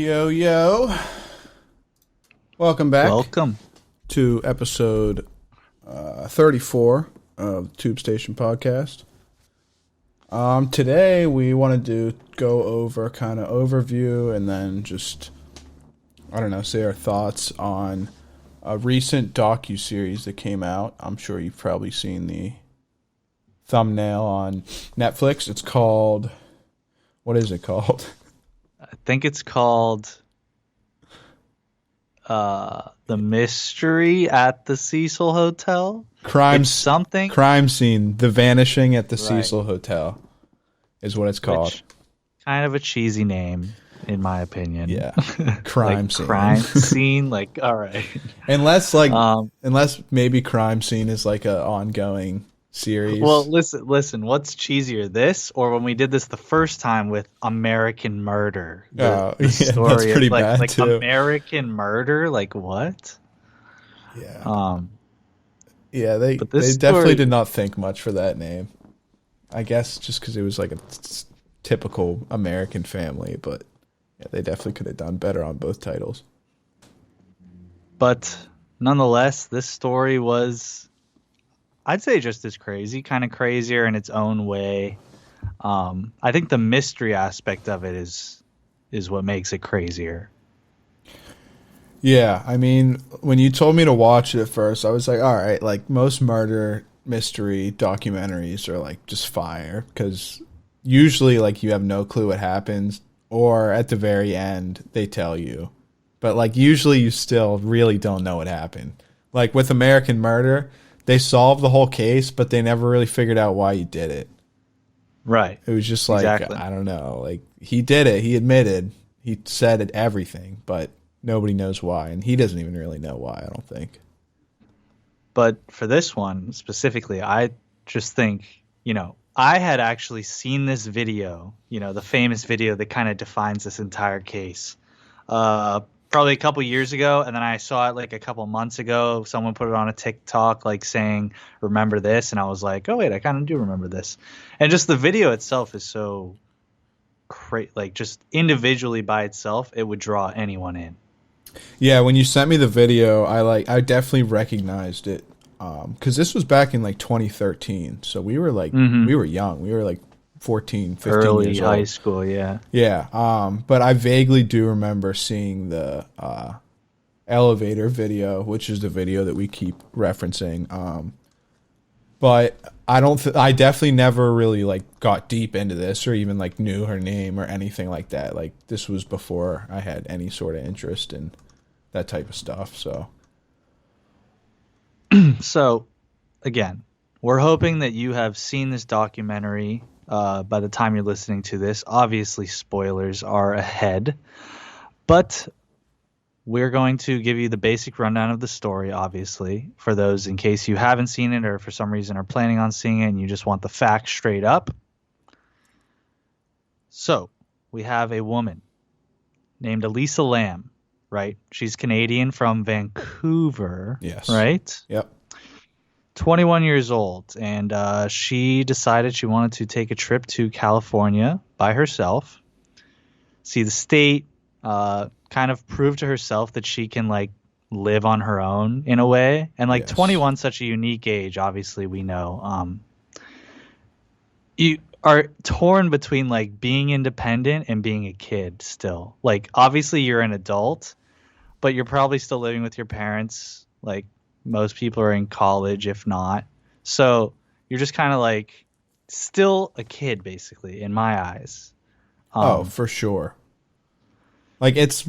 Yo, yo. Welcome back. Welcome to episode 34 of Tube Station Podcast. Today we wanted to go over kind of overview and then just, I don't know, say our thoughts on a recent docuseries that came out. I'm sure you've probably seen the thumbnail on Netflix. It's called, what is it called? I think it's called The Mystery at the Cecil Hotel. Crime Scene, The Vanishing at the Cecil Hotel is what it's called. Which, kind of a cheesy name, in my opinion. Yeah. Crime Scene. Crime Scene, like, all right. Unless maybe Crime Scene is like an ongoing series. Well, listen, what's cheesier, this or when we did this the first time with American Murder? The story that's pretty bad like too. American Murder, like what? Yeah. Yeah, they definitely did not think much for that name. I guess just because it was like a typical American family, but yeah, they definitely could have done better on both titles. But nonetheless, this story was, I'd say, just as crazy, kind of crazier in its own way. I think the mystery aspect of it is what makes it crazier. Yeah, I mean, when you told me to watch it at first, I was like, all right, like most murder mystery documentaries are like just fire because usually like you have no clue what happens or at the very end they tell you. But like usually you still really don't know what happened. Like with American Murder, they solved the whole case, but they never really figured out why he did it. Right. It was just like, exactly. I don't know, like he did it. He admitted, he said it, everything, but nobody knows why, and he doesn't even really know why, I don't think. But for this one specifically, I just think, I had actually seen this video, the famous video that kind of defines this entire case, probably a couple years ago, and then I saw it like a couple months ago. Someone put it on a TikTok, like saying, remember this? And I was like, oh, wait, I kind of do remember this. And just the video itself is so like just individually by itself, it would draw anyone in. Yeah, when you sent me the video, I definitely recognized it because this was back in like 2013. So we were like we were young. We were like 14, 15 early years old. High school, yeah. Yeah, but I vaguely do remember seeing the elevator video, which is the video that we keep referencing. But I definitely never really like got deep into this or even like knew her name or anything like that. Like this was before I had any sort of interest in that type of stuff. So again, we're hoping that you have seen this documentary by the time you're listening to this. Obviously spoilers are ahead, but we're going to give you the basic rundown of the story, obviously, for those in case you haven't seen it or for some reason are planning on seeing it and you just want the facts straight up. So, we have a woman named Elisa Lam, right? She's Canadian from Vancouver, yes. Right? Yep. 21 years old, and she decided she wanted to take a trip to California by herself, see the state, kind of prove to herself that she can like live on her own in a way. And like 21, such a unique age, obviously we know. You are torn between like being independent and being a kid still. Like obviously you're an adult, but you're probably still living with your parents. Like most people are in college, if not. So you're just kind of like still a kid, basically, in my eyes. Oh, for sure. Like it's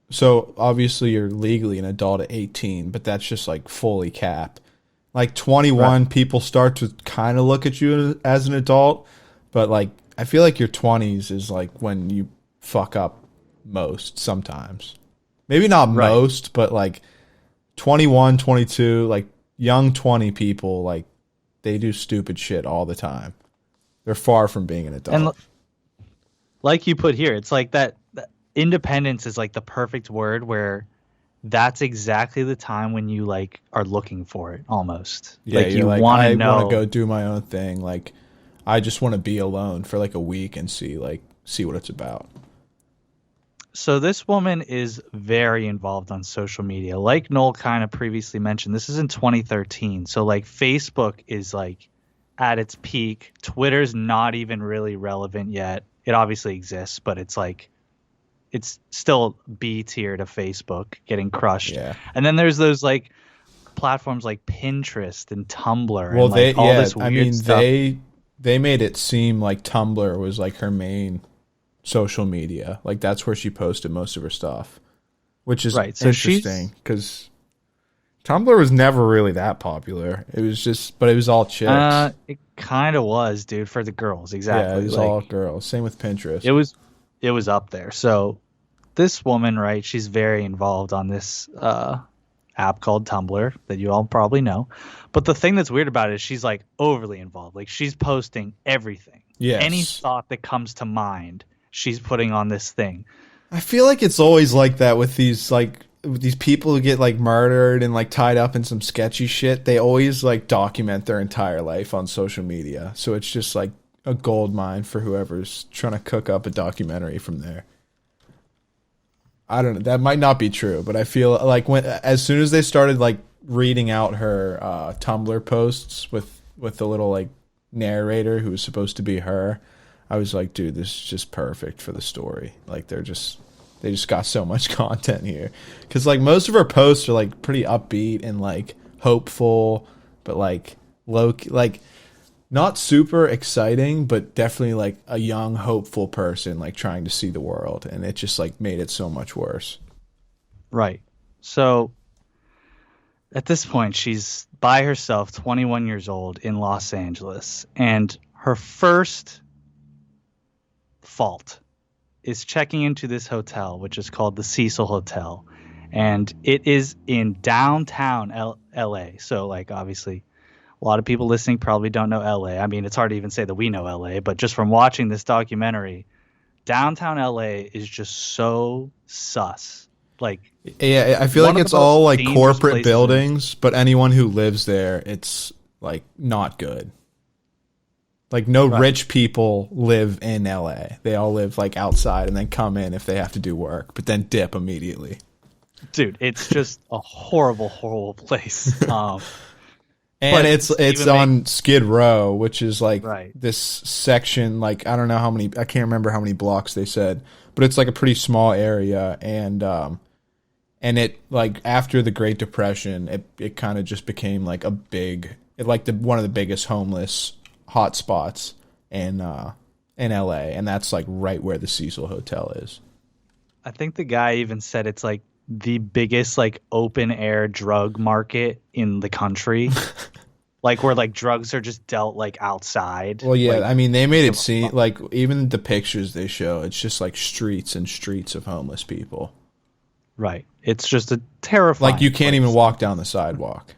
so obviously you're legally an adult at 18, but that's just like fully capped. Like 21, right. People start to kind of look at you as an adult, but like I feel like your 20s is like when you fuck up most sometimes. Maybe not right. Most, but like 21, 22, like young 20 people, like they do stupid shit all the time. They're far from being an adult. And like you put here, it's like that independence is like the perfect word where that's exactly the time when you like are looking for it almost. Yeah, like you want to know. I want to go do my own thing. Like I just want to be alone for like a week and see what it's about. So this woman is very involved on social media. Like Noel kind of previously mentioned, this is in 2013. So like Facebook is like at its peak. Twitter's not even really relevant yet. It obviously exists, but it's like it's still B tier to Facebook, getting crushed. Yeah. And then there's those like platforms like Pinterest and Tumblr Well, and like all this weird I mean, stuff. they made it seem like Tumblr was like her main social media. Like that's where she posted most of her stuff, which is Right. So interesting because Tumblr was never really that popular. It was just, but it was all chicks. It kind of was, dude, for the girls. Exactly. Yeah, it was like, all girls. Same with Pinterest. it was up there. So this woman, right, she's very involved on this app called Tumblr that you all probably know. But the thing that's weird about it is she's like overly involved. Like she's posting everything. Yes. Any thought that comes to mind, she's putting on this thing. I feel like it's always like that with these people who get like murdered and like tied up in some sketchy shit. They always like document their entire life on social media. So it's just like a gold mine for whoever's trying to cook up a documentary from there. I don't know. That might not be true, but I feel like as soon as they started like reading out her Tumblr posts with the little like narrator who was supposed to be her, I was like, dude, this is just perfect for the story. Like they just got so much content here. Because like most of her posts are like pretty upbeat and like hopeful, but like low, like not super exciting, but definitely like a young, hopeful person like trying to see the world. And it just like made it so much worse. Right. So at this point, she's by herself, 21 years old in Los Angeles. And her first fault is checking into this hotel, which is called the Cecil Hotel. And it is in downtown LA. So like obviously a lot of people listening probably don't know LA. I mean, it's hard to even say that we know LA, but just from watching this documentary, downtown LA is just so sus. Like, yeah, I feel like it's all like corporate buildings, but anyone who lives there, it's like not good. Like no rich people live in LA. They all live like outside and then come in if they have to do work, but then dip immediately. Dude, it's just a horrible, horrible place. And it's on Skid Row, which is like this section, like I don't know how many, I can't remember how many blocks they said, but it's like a pretty small area, and it like after the Great Depression, it kind of just became like one of the biggest homeless hotspots in LA, and that's like right where the Cecil Hotel is. I think the guy even said it's like the biggest like open air drug market in the country. Like where like drugs are just dealt like outside. Well, yeah, like, I mean they made it seem like even the pictures they show, it's just like streets and streets of homeless people. Right. It's just a terrifying. Like you can't even walk down the sidewalk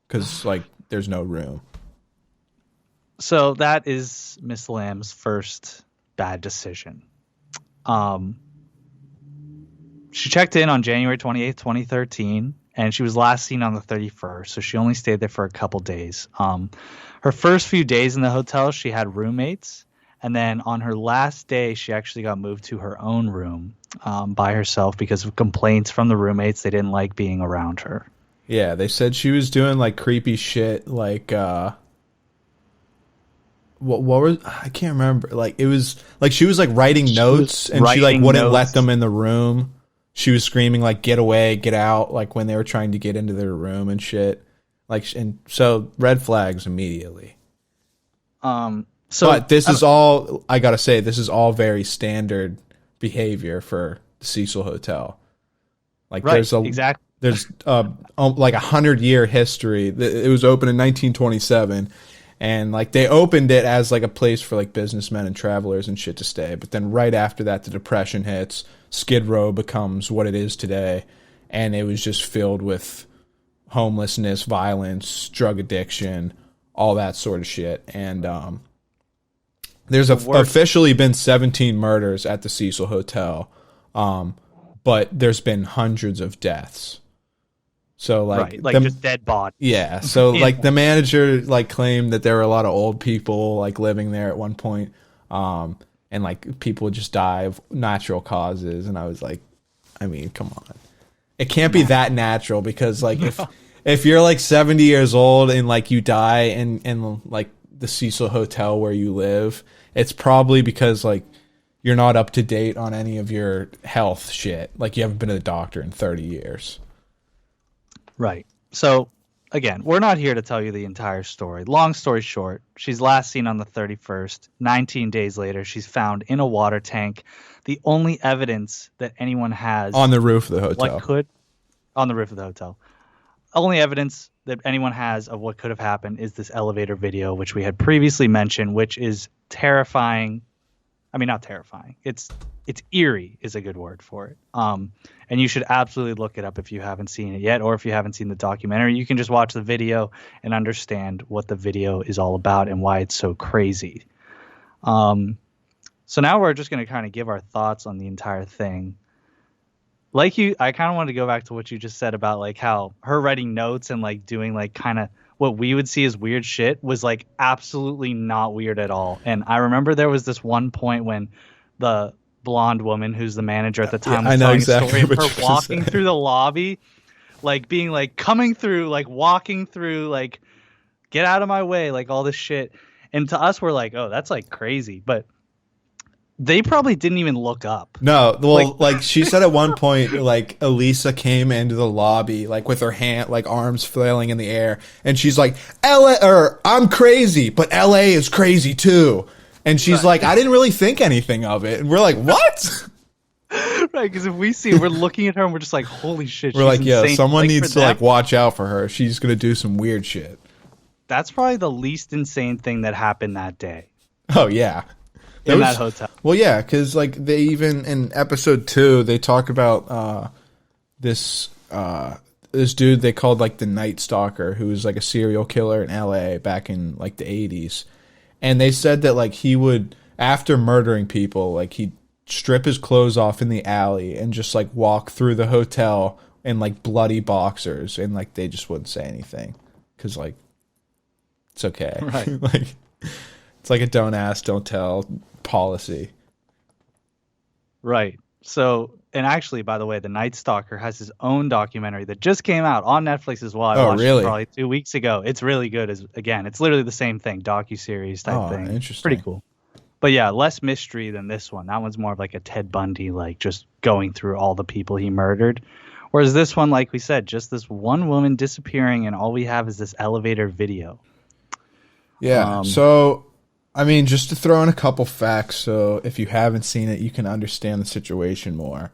because like there's no room. So that is Miss Lamb's first bad decision. She checked in on January 28th, 2013, and she was last seen on the 31st, so she only stayed there for a couple days. Her first few days in the hotel, she had roommates, and then on her last day, she actually got moved to her own room by herself because of complaints from the roommates. They didn't like being around her. Yeah, they said she was doing like creepy shit, like what was, I can't remember. Like it was like she was like writing notes, and she like wouldn't let them in the room. She was screaming like "Get away, get out!" Like when they were trying to get into their room and shit. Like, and so red flags immediately. But this is all, I gotta say, this is all very standard behavior for the Cecil Hotel. Like there's like 100-year history. It was opened in 1927. And like they opened it as like a place for like businessmen and travelers and shit to stay. But then right after that, the Depression hits. Skid Row becomes what it is today. And it was just filled with homelessness, violence, drug addiction, all that sort of shit. And there's officially been 17 murders at the Cecil Hotel. But there's been hundreds of deaths. So like just dead bodies. Yeah. So like the manager like claimed that there were a lot of old people like living there at one point. and like people would just die of natural causes. And I was like, I mean, come on, it can't be that natural, because like if you're like 70 years old and like you die in like the Cecil Hotel where you live, it's probably because like you're not up to date on any of your health shit. Like you haven't been to the doctor in 30 years. Right. So, again, we're not here to tell you the entire story. Long story short, she's last seen on the 31st. 19 days later, she's found in a water tank. The only evidence that anyone has on the roof of the hotel. On the roof of the hotel. Only evidence that anyone has of what could have happened is this elevator video, which we had previously mentioned, which is terrifying. I mean, not terrifying. It's eerie is a good word for it. And you should absolutely look it up if you haven't seen it yet, or if you haven't seen the documentary. You can just watch the video and understand what the video is all about and why it's so crazy. So now we're just going to kind of give our thoughts on the entire thing. I kind of want to go back to what you just said about like how her writing notes and like doing like kind of what we would see as weird shit was like absolutely not weird at all. And I remember there was this one point when the blonde woman who's the manager at the time was telling a story of her walking through the lobby, like being like coming through, like walking through, like get out of my way, like all this shit. And to us, we're like, oh, that's like crazy. But they probably didn't even look up. No, well, like she said at one point, like Elisa came into the lobby, like with her hand, like arms flailing in the air, and she's like, I'm crazy, but LA is crazy too. And she's like, I didn't really think anything of it. And we're like, what? Right, because if we see, we're looking at her and we're just like, holy shit. We're like, yeah, someone needs to like watch out for her. She's gonna do some weird shit. That's probably the least insane thing that happened that day. Oh yeah. That hotel. Well, yeah, because like they even in episode 2 they talk about this dude they called like the Night Stalker, who was like a serial killer in LA back in like the 80s, and they said that like he would, after murdering people, like he'd strip his clothes off in the alley and just like walk through the hotel in like bloody boxers, and like they just wouldn't say anything because like it's okay, right? Like it's like a don't ask, don't tell policy. Right. So, and actually, by the way, the Night Stalker has his own documentary that just came out on Netflix as well. I watched it probably 2 weeks ago. It's really good. Again, it's literally the same thing, docuseries type thing. Interesting. Pretty cool. But yeah, less mystery than this one. That one's more of like a Ted Bundy, like just going through all the people he murdered. Whereas this one, like we said, just this one woman disappearing, and all we have is this elevator video. Yeah. So, I mean, just to throw in a couple facts, so if you haven't seen it, you can understand the situation more.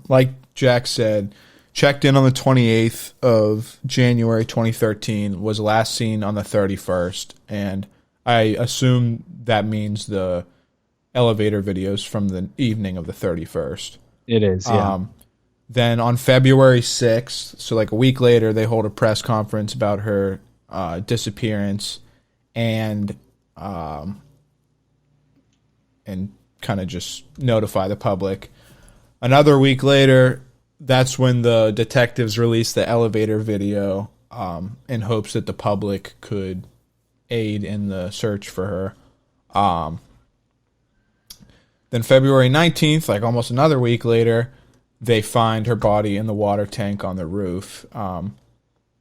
Like Jack said, checked in on the 28th of January 2013, was last seen on the 31st, and I assume that means the elevator videos from the evening of the 31st. It is, yeah. Then on February 6th, so like a week later, they hold a press conference about her disappearance and kind of just notify the public. Another week later, that's when the detectives released the elevator video in hopes that the public could aid in the search for her. Then February 19th, like almost another week later, they find her body in the water tank on the roof.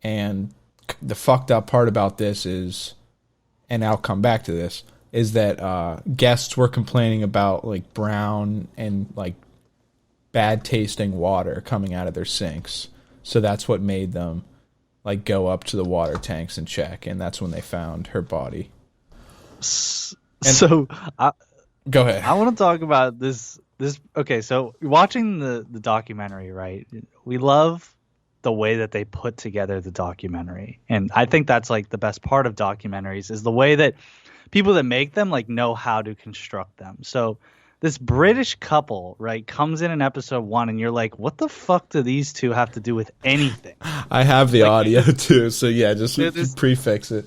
And the fucked up part about this is, and I'll come back to this, is that guests were complaining about like brown and like bad tasting water coming out of their sinks. So that's what made them like go up to the water tanks and check, and that's when they found her body. Go ahead. I want to talk about this. Okay, so watching the documentary, right? We love the way that they put together the documentary, and I think that's like the best part of documentaries is the way that people that make them like know how to construct them. So this British couple, right, comes in episode 1, and you're like, what the fuck do these two have to do with anything? I have the audio too, so yeah, just prefix it.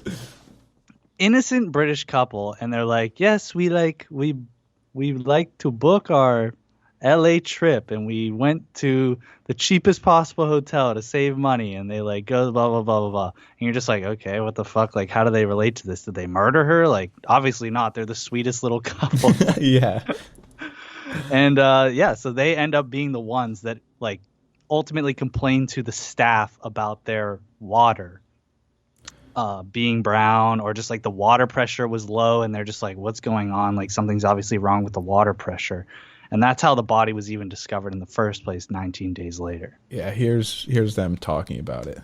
Innocent British couple, and they're like, yes, we like to book our LA trip and we went to the cheapest possible hotel to save money, and they like go blah blah blah blah blah. And you're just like, okay, what the fuck? Like, how do they relate to this? Did they murder her? Like, obviously not. They're the sweetest little couple. Yeah. And yeah, so they end up being the ones that like ultimately complain to the staff about their water being brown, or just like the water pressure was low, and they're just like, what's going on? Like, something's obviously wrong with the water pressure. And that's how the body was even discovered in the first place 19 days later. Yeah, here's them talking about it.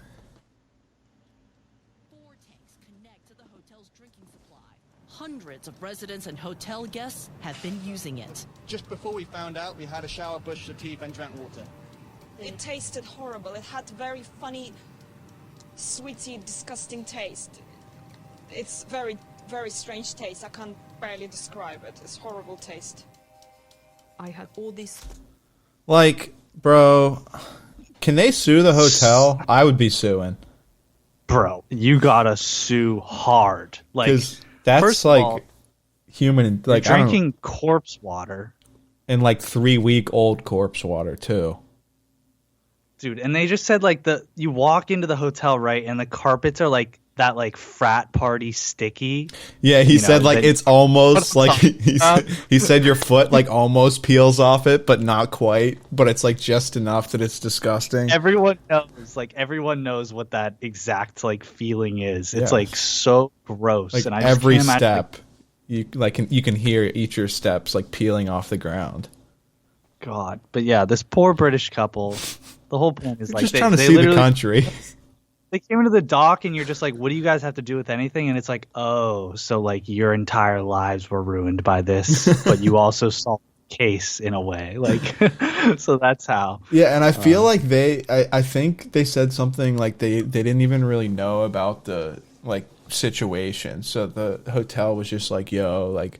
4 tanks connect to the hotel's drinking supply. Hundreds of residents and hotel guests have been using it. Just before we found out, we had a shower, brushed our teeth, and drank water. It tasted horrible. It had very funny, sweety, disgusting taste. It's very, very strange taste. I can't barely describe it. It's horrible taste. I had all this. Like, bro, can they sue the hotel? I would be suing. Bro, you gotta sue hard. Like, Because that's first like of all, human, like, you're drinking corpse water. and like 3-week-old corpse water too. Dude, and they just said like you walk into the hotel, right, and the carpets are like that, like frat party sticky. Yeah, he said like it's almost like he said your foot like almost peels off it, but not quite. But it's like just enough that it's disgusting. Everyone knows what that exact like feeling is. It's Yes. like so gross. Like and I just every can't imagine, step, you can hear each of your steps like peeling off the ground. God, but yeah, this poor British couple. The whole point is They're like just they, trying to they see the literally- country. They came into the dock and you're just like, what do you guys have to do with anything? And it's like, oh, so like your entire lives were ruined by this, but you also solved the case in a way. Like, so that's how. Yeah, and I feel like I think they said something like they didn't even really know about the like situation. So the hotel was just like, yo, like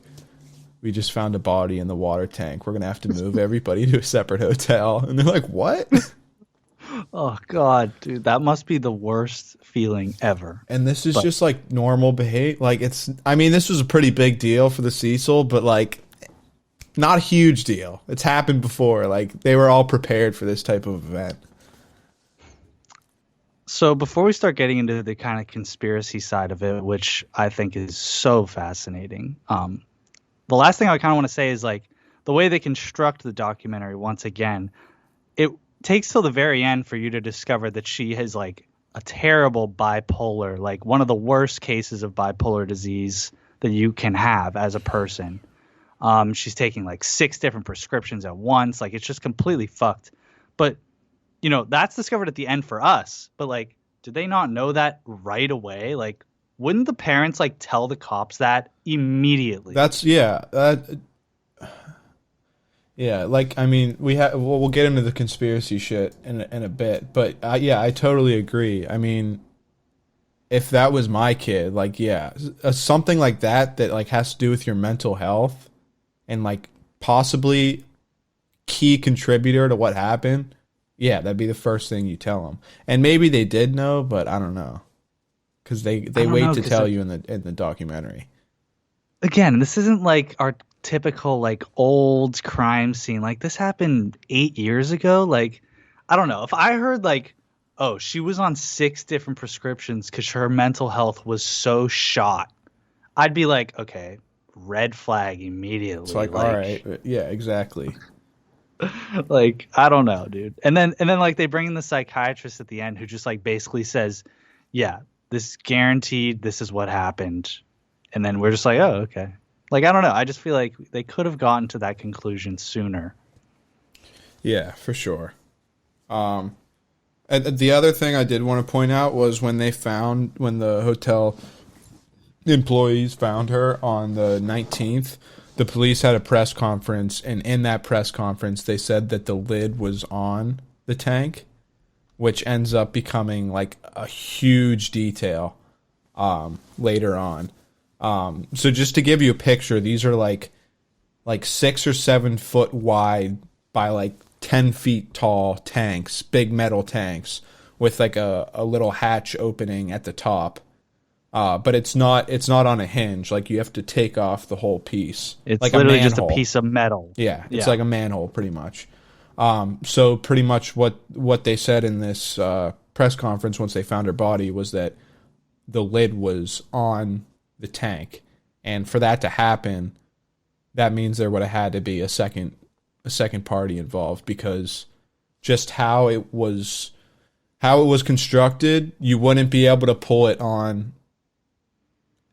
we just found a body in the water tank. We're going to have to move everybody to a separate hotel. And they're like, what? Oh God, dude, that must be the worst feeling ever. And this is just like normal behavior. Like I mean, this was a pretty big deal for the Cecil, but like not a huge deal. It's happened before. Like they were all prepared for this type of event. So before we start getting into the kind of conspiracy side of it, which I think is so fascinating, the last thing I kind of want to say is like the way they construct the documentary. Once again, it takes till the very end for you to discover that she has like a terrible bipolar, like one of the worst cases of bipolar disease that you can have as a person. She's taking like 6 different prescriptions at once. Like it's just completely fucked. But you know, that's discovered at the end for us. But like, did they not know that right away? Like, wouldn't the parents like tell the cops that immediately? Yeah, like I mean, we'll get into the conspiracy shit in a bit, but yeah, I totally agree. I mean, if that was my kid, like yeah, something like that like has to do with your mental health and like possibly key contributor to what happened, yeah, that'd be the first thing you tell them. And maybe they did know, but I don't know, because they wait to tell you in the documentary. Again, this isn't like our typical like old crime scene. Like this happened 8 years ago. Like I don't know, if I heard like, oh, she was on 6 different prescriptions because her mental health was so shot, I'd be like, okay, red flag immediately. It's like all right, yeah, exactly. Like I don't know, dude. And then like they bring in the psychiatrist at the end who just like basically says, yeah, this is guaranteed, this is what happened. And then we're just like, oh, okay. Like, I don't know. I just feel like they could have gotten to that conclusion sooner. Yeah, for sure. And the other thing I did want to point out was when the hotel employees found her on the 19th, the police had a press conference, and in that press conference, they said that the lid was on the tank, which ends up becoming like a huge detail later on. So just to give you a picture, these are like 6 or 7 foot wide by like 10 feet tall tanks, big metal tanks with like a little hatch opening at the top. but it's not on a hinge. Like you have to take off the whole piece. It's like literally just a piece of metal. Yeah, it's like a manhole pretty much. So pretty much what they said in this press conference once they found her body was that the lid was on the tank, and for that to happen, that means there would have had to be a second party involved, because just how it was constructed, you wouldn't be able to pull it on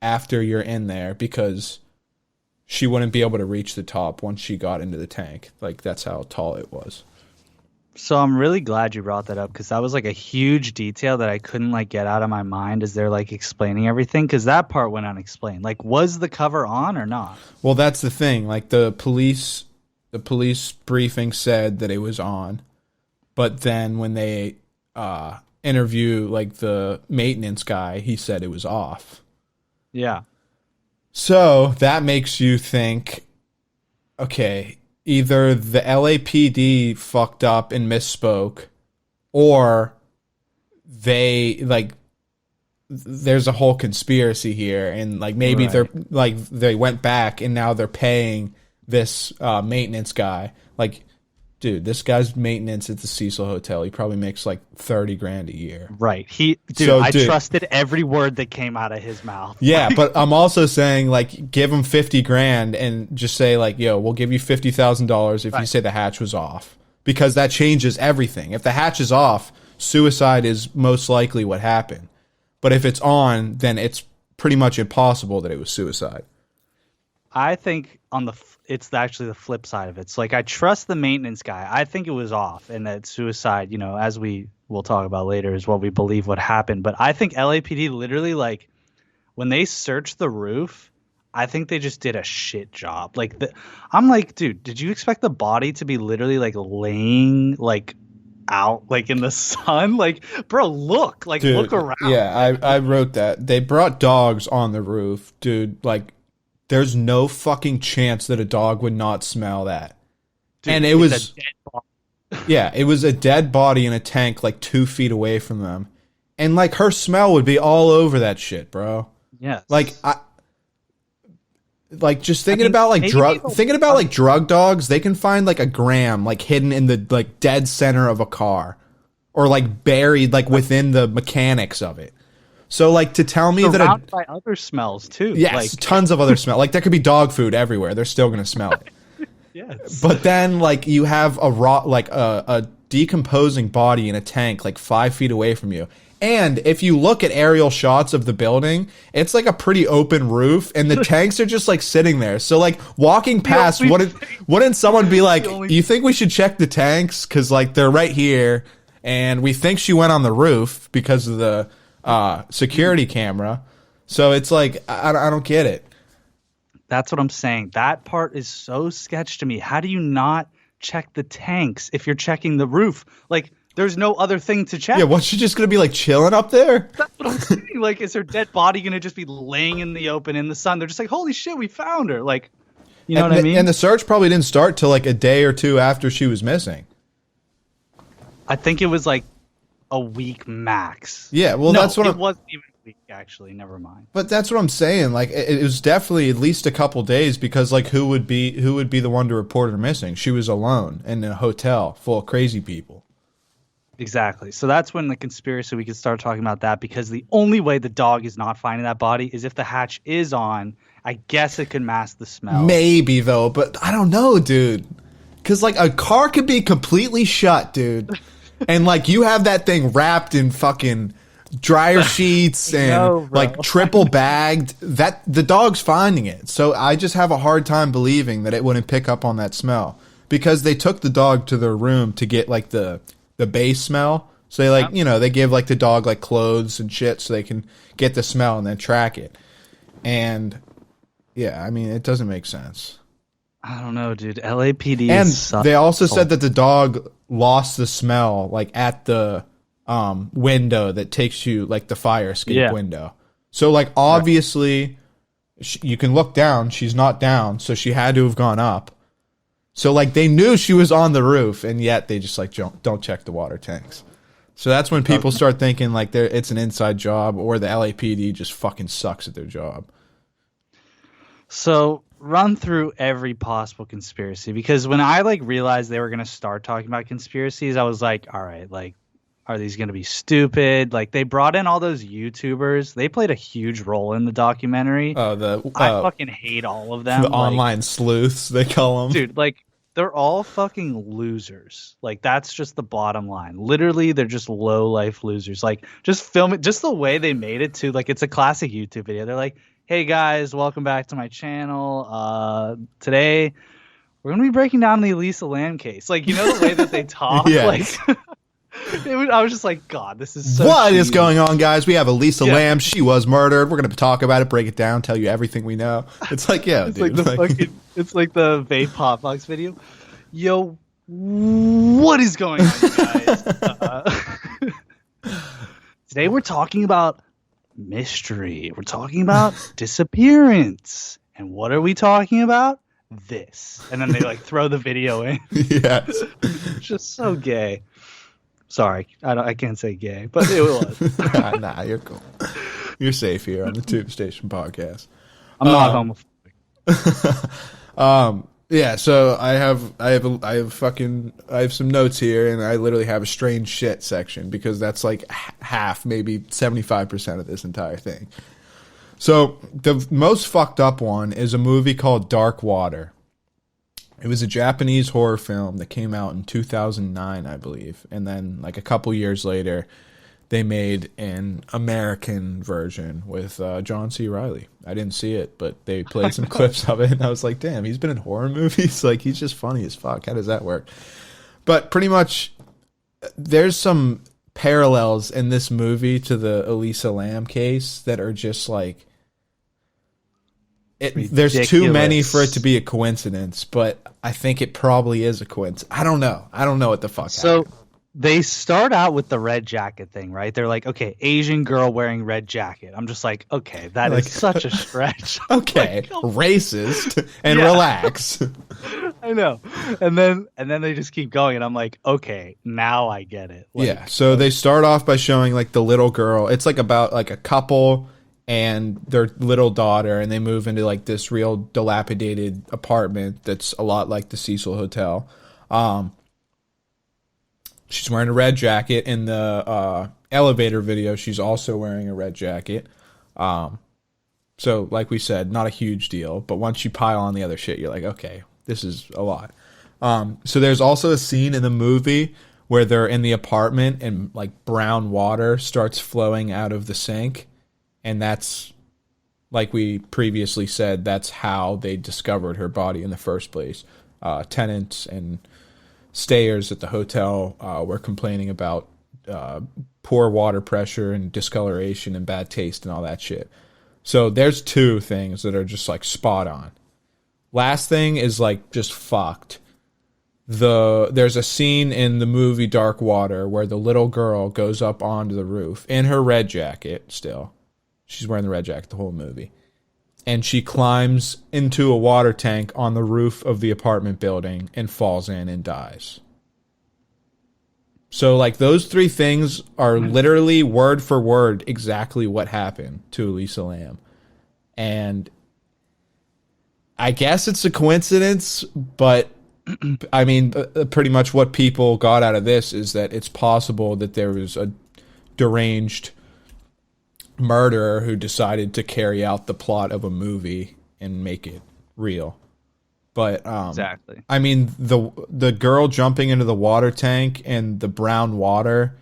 after you're in there, because she wouldn't be able to reach the top once she got into the tank. Like, that's how tall it was. So I'm really glad you brought that up, because that was like a huge detail that I couldn't like get out of my mind as they're like explaining everything, because that part went unexplained. Like, was the cover on or not? Well, that's the thing. Like the police briefing said that it was on, but then when they interview like the maintenance guy, he said it was off. Yeah. So that makes you think, okay, either the LAPD fucked up and misspoke, or there's a whole conspiracy here, and like maybe they went back and now they're paying this maintenance guy. Like, dude, this guy's maintenance at the Cecil Hotel, he probably makes like $30,000 a year. Right. I trusted every word that came out of his mouth. Yeah, but I'm also saying, like, give him $50,000 and just say, like, yo, we'll give you $50,000 if you say the hatch was off, because that changes everything. If the hatch is off, suicide is most likely what happened. But if it's on, then it's pretty much impossible that it was suicide. I think it's actually the flip side of it. It's like, I trust the maintenance guy. I think it was off, and that suicide, as we will talk about later, is what we believe what happened. But I think LAPD literally, like, when they searched the roof, I think they just did a shit job. Like, I'm like, dude, did you expect the body to be literally like laying like out like in the sun? Like, bro, look around. Yeah, I wrote that. They brought dogs on the roof, dude. Like, there's no fucking chance that a dog would not smell that. Dude, and it was a dead body. Yeah, it was a dead body in a tank like 2 feet away from them. And like, her smell would be all over that shit, bro. Yeah. Like, just thinking about like drug dogs, they can find like a gram like hidden in the like dead center of a car, or like buried like within the mechanics of it. So, like, to tell me surrounded by other smells too. Yes, like, tons of other smell. Like, there could be dog food everywhere. They're still gonna smell it. Yes. But then, like, you have a decomposing body in a tank like 5 feet away from you. And if you look at aerial shots of the building, it's like a pretty open roof, and the tanks are just like sitting there. So, like, walking past, wouldn't someone be like, "You think we should check the tanks? Because like they're right here, and we think she went on the roof because of the security camera." So it's like, I don't get it. That's what I'm saying. That part is so sketch to me. How do you not check the tanks if you're checking the roof? Like, there's no other thing to check. Yeah, what's she just gonna be like chilling up there? That's what I'm saying. Like, is her dead body gonna just be laying in the open in the sun? They're just like, holy shit, we found her. Like, you know what I mean? And the search probably didn't start till like a day or two after she was missing. I think it was like a week max. Yeah, well, that's what it wasn't even a week, actually. Never mind. But that's what I'm saying. Like, it was definitely at least a couple days, because like, who would be the one to report her missing? She was alone in a hotel full of crazy people. Exactly. So that's when the conspiracy, we can start talking about that, because the only way the dog is not finding that body is if the hatch is on. I guess it could mask the smell. Maybe though, but I don't know, dude. Because like, a car could be completely shut, dude. And like, you have that thing wrapped in fucking dryer sheets and like triple bagged, that the dog's finding it. So I just have a hard time believing that it wouldn't pick up on that smell, because they took the dog to their room to get like the base smell. So they like, they give like the dog like clothes and shit so they can get the smell and then track it. And yeah, I mean, it doesn't make sense. I don't know, dude. LAPD and is they also said that the dog lost the smell like at the window that takes you, like the fire escape window. So like, obviously you can look down, she's not down, so she had to have gone up. So like, they knew she was on the roof, and yet they just like don't check the water tanks. So that's when people start thinking like it's an inside job, or the LAPD just fucking sucks at their job. So run through every possible conspiracy, because when I like realized they were going to start talking about conspiracies, I was like, all right, like, are these going to be stupid? Like, they brought in all those YouTubers. They played a huge role in the documentary. I fucking hate all of them. The online sleuths, they call them. Dude, like, they're all fucking losers. Like, that's just the bottom line. Literally, they're just low-life losers. Like, just film it. Just the way they made it, too. Like, it's a classic YouTube video. They're like, hey, guys, welcome back to my channel. Today, we're going to be breaking down the Elisa Lam case. Like, you know the way that they talk? Yes. Like, I was just like, God, this is so What cheesy. is going on, guys? We have Elisa Lam. She was murdered. We're going to talk about it, break it down, tell you everything we know. It's like, yeah, It's dude. it's like the vape pop box video. Yo, what is going on, guys? Today we're talking about mystery. We're talking about disappearance. And what are we talking about? This. And then they like throw the video in. Yes. It's just so gay. Sorry, I can't say gay, but it was. Nah, you're cool. You're safe here on the Tube Station podcast. I'm not homophobic. Yeah, so I have some notes here, and I literally have a strange shit section, because that's like half, maybe 75% of this entire thing. So the most fucked up one is a movie called Dark Water. It was a Japanese horror film that came out in 2009, I believe. And then like a couple years later, they made an American version with John C. Reilly. I didn't see it, but they played some clips of it, and I was like, damn, he's been in horror movies? Like, he's just funny as fuck. How does that work? But pretty much, there's some parallels in this movie to the Elisa Lam case that are just like, there's too many for it to be a coincidence, but I think it probably is a coincidence. I don't know what the fuck happened. They start out with the red jacket thing, right? They're like, okay, Asian girl wearing red jacket. I'm just like, okay, that is such a stretch. Okay, racist, and relax. I know. And then they just keep going, and I'm like, okay, now I get it. Like, yeah, so they start off by showing like the little girl. It's like about like a couple and their little daughter, and they move into like this real dilapidated apartment that's a lot like the Cecil Hotel. She's wearing a red jacket. In the elevator video, she's also wearing a red jacket. So like we said, not a huge deal, but once you pile on the other shit, you're like, okay, this is a lot. So there's also a scene in the movie where they're in the apartment and like brown water starts flowing out of the sink. And that's, like we previously said, that's how they discovered her body in the first place. Tenants and stayers at the hotel were complaining about poor water pressure and discoloration and bad taste and all that shit. So there's two things that are just like spot on. Last thing is like just fucked. There's a scene in the movie Dark Water where the little girl goes up onto the roof in her red jacket still. She's wearing the red jacket the whole movie. And she climbs into a water tank on the roof of the apartment building and falls in and dies. So, like, those three things are literally word for word exactly what happened to Elisa Lam. And I guess it's a coincidence, but I mean, pretty much what people got out of this is that it's possible that there was a deranged murderer who decided to carry out the plot of a movie and make it real. But exactly. I mean, the girl jumping into the water tank and the brown water,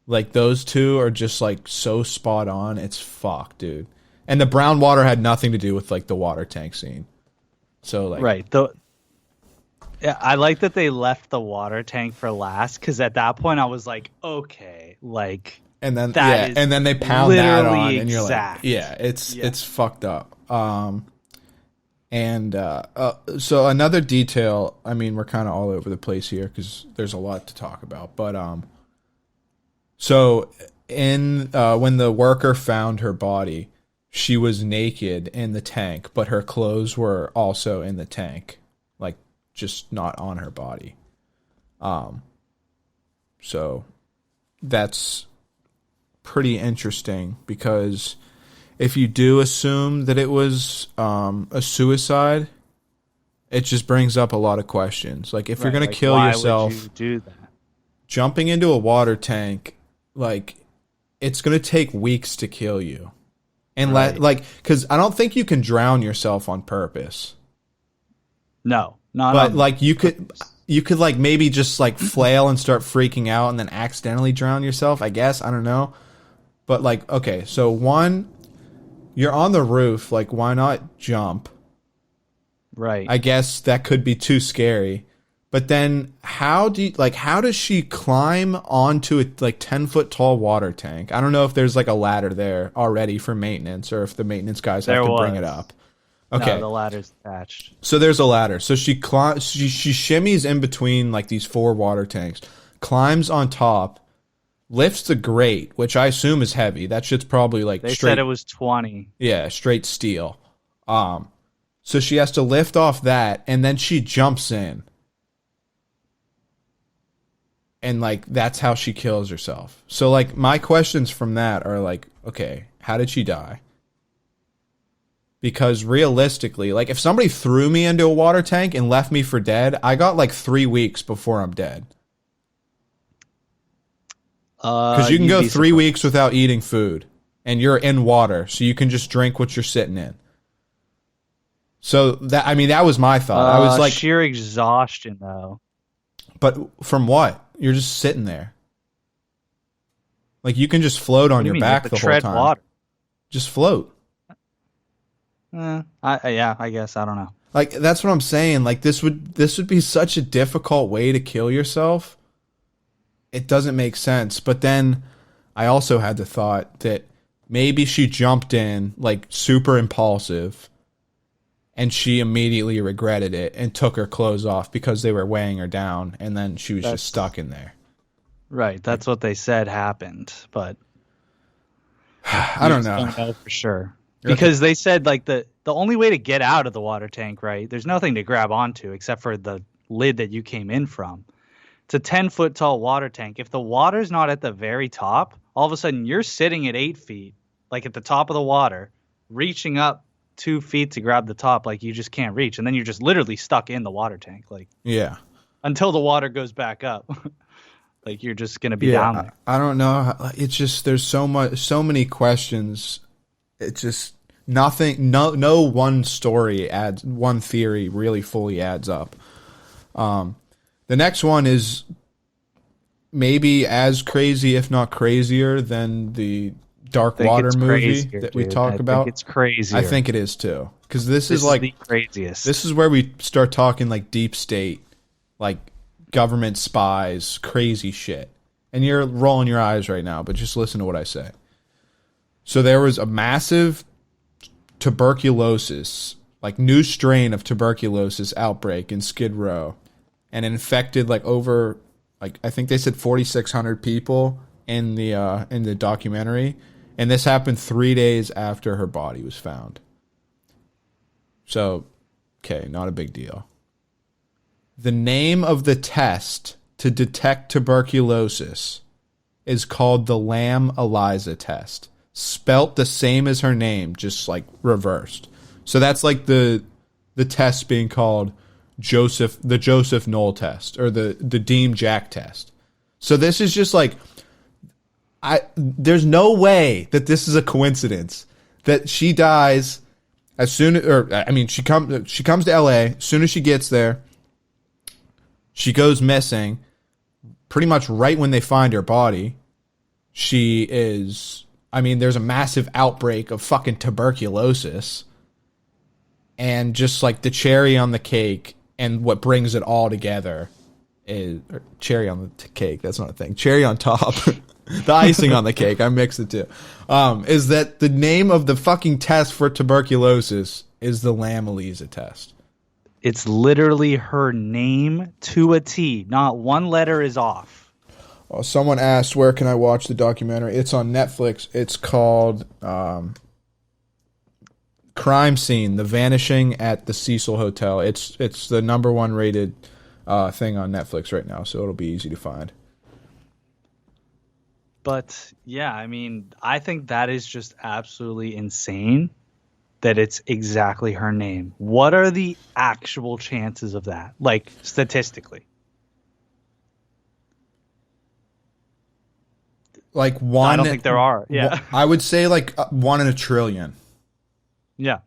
like those two are just like so spot on. It's fuck, dude. And the brown water had nothing to do with like the water tank scene. So like, right. Yeah, I like that they left the water tank for last, because at that point I was like, okay, like. And then and then they pound that on, and you're like, it's fucked up. So another detail. I mean, we're kind of all over the place here because there's a lot to talk about. But so in when the worker found her body, she was naked in the tank, but her clothes were also in the tank, like just not on her body. So. that's pretty interesting, because if you do assume that it was a suicide, it just brings up a lot of questions. Like, if you're going to kill yourself, would you do that? Jumping into a water tank, like, it's going to take weeks to kill you. And because I don't think you can drown yourself on purpose. No, not. But like you could like maybe just like flail and start freaking out and then accidentally drown yourself, I guess. I don't know. But like, okay, so one, you're on the roof, like why not jump? Right. I guess that could be too scary. But then how does she climb onto a like 10-foot tall water tank? I don't know if there's like a ladder there already for maintenance, or if the maintenance guys have to bring it up. Okay. No, the ladder's attached. So there's a ladder. So she shimmies in between like these 4 water tanks, climbs on top, lifts the grate, which I assume is heavy. That shit's probably like they said it was 20. Yeah, straight steel. So she has to lift off that, and then she jumps in. And like that's how she kills herself. So like my questions from that are like, okay, how did she die? Because realistically, like if somebody threw me into a water tank and left me for dead, I got like 3 weeks before I'm dead. Because you can go 3 weeks without eating food, and you're in water, so you can just drink what you're sitting in. So that was my thought. I was like, sheer exhaustion though. But from what? You're just sitting there. Like you can just float on your back the whole time. Water. Just float. I guess I don't know. Like that's what I'm saying. Like this would be such a difficult way to kill yourself. It doesn't make sense. But then I also had the thought that maybe she jumped in like super impulsive, and she immediately regretted it and took her clothes off because they were weighing her down, and then she was just stuck in there. Right, that's what they said happened, but I don't know. For sure. Because they said like the only way to get out of the water tank, right? There's nothing to grab onto except for the lid that you came in from. It's a 10-foot tall water tank. If the water's not at the very top, all of a sudden you're sitting at 8 feet, like at the top of the water, reaching up 2 feet to grab the top, like you just can't reach, and then you're just literally stuck in the water tank, like until the water goes back up. Like you're just gonna be down there. I don't know. It's just there's so many questions. It's just nothing. No one story adds, one theory really fully adds up. The next one is maybe as crazy, if not crazier, than the Dark Water movie that we talk about. I think it's crazy. I think it is too, because this is like the craziest. This is where we start talking like deep state, like government spies, crazy shit. And you're rolling your eyes right now, but just listen to what I say. So there was a massive tuberculosis, like new strain of tuberculosis outbreak in Skid Row, and it infected like over, like I think they said 4,600 people in the documentary. And this happened 3 days after her body was found. So, okay, not a big deal. The name of the test to detect tuberculosis is called the Lam Elisa test. Spelt the same as her name, just like reversed. So that's like the test being called the Joseph Knoll test, or the Deem Jack test. So this is just like, there's no way that this is a coincidence that she dies as soon, she comes to LA. As soon as she gets there, she goes missing. Pretty much right when they find her body, there's a massive outbreak of fucking tuberculosis, and just like the cherry on the cake, and what brings it all together is cherry on the cake. That's not a thing. Cherry on top. The icing on the cake, I mixed it too, is that the name of the fucking test for tuberculosis is the Lam Elisa test. It's literally her name to a T. Not one letter is off. Well, someone asked, where can I watch the documentary? It's on Netflix. It's called Crime Scene, The Vanishing at the Cecil Hotel. It's the #1 rated thing on Netflix right now, so it'll be easy to find. But yeah, I mean, I think that is just absolutely insane that it's exactly her name. What are the actual chances of that? Like, statistically. Like one. I don't think there are. Yeah. I would say like 1 in a trillion. Yeah.